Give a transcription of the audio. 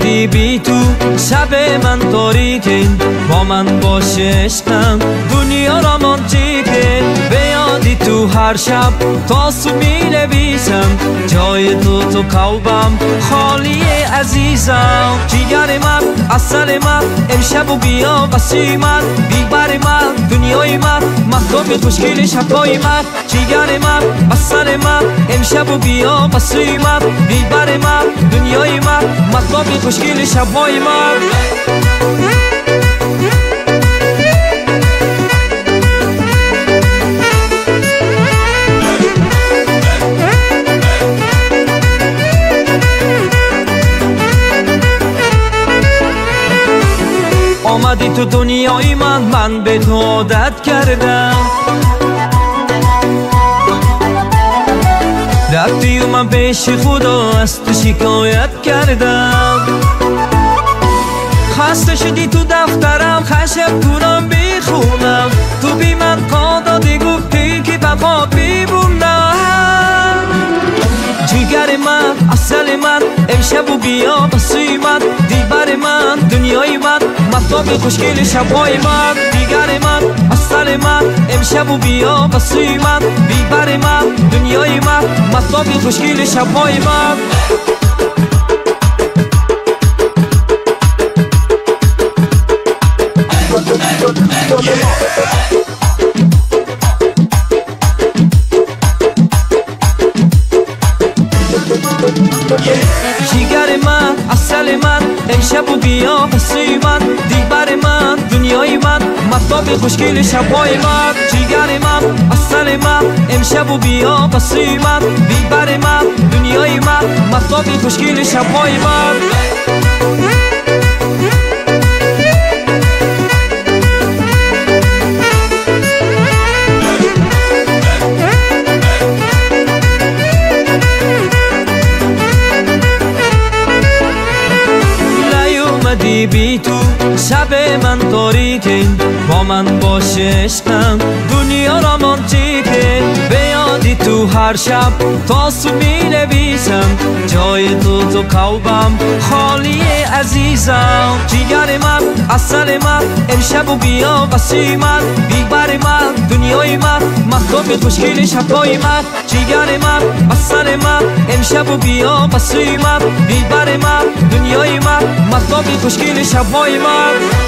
اومدی بی تو شب من تاریکه با من باش عشقم دنیا رمانتیکه به یادی تو هر شب تا صبح می نویسم جای تو قلبم خالیه عزیزم جیگر من اصل من امشب و بیا واسه من بیبر من دنیای من مهتاب خوشگل شبای من جیگر من اصل من امشب و بیا واسه من بیبر من دنیای من مهتاب خوشگل شبای من آمدی تو دنیای من به تو عادت کردم رفتی و من پیش خدا از تو شکایت کردم خسته شدی تو دفترم خشب کنم بخونم تو بی من قادادی گفتی که بقا بمونم جیگر من اصل من امشب و بیا واسه من دیبر من دنیای من مهتاب خوشگل شبای من دیگر من اصل من امشب و بیا واسه من دیبر من دنیای من مهتاب خوشگل شبای من جیگر من اصل من امشب و بیا واسه من دیبر من دنیای من مهتاب خوشگل شبای من جیگر من اصل من امشب و بیا واسه من دیبر من دنیای من مهتاب خوشگل شبای من بی تو شب من تاریکه با من باش عشقم دنیا رمانتیکه به یادی تو هر شب تا صبح می نویسم جای تو قلبم خالیه عزیزم جیگر من اصل من امشب و بیا واسه من بیبر من دنیای من مهتاب خوشگل شبای من جیگر من اصل من امشب و بیا واسه من بیبر من دنیای من مهتاب خوشگل شبای من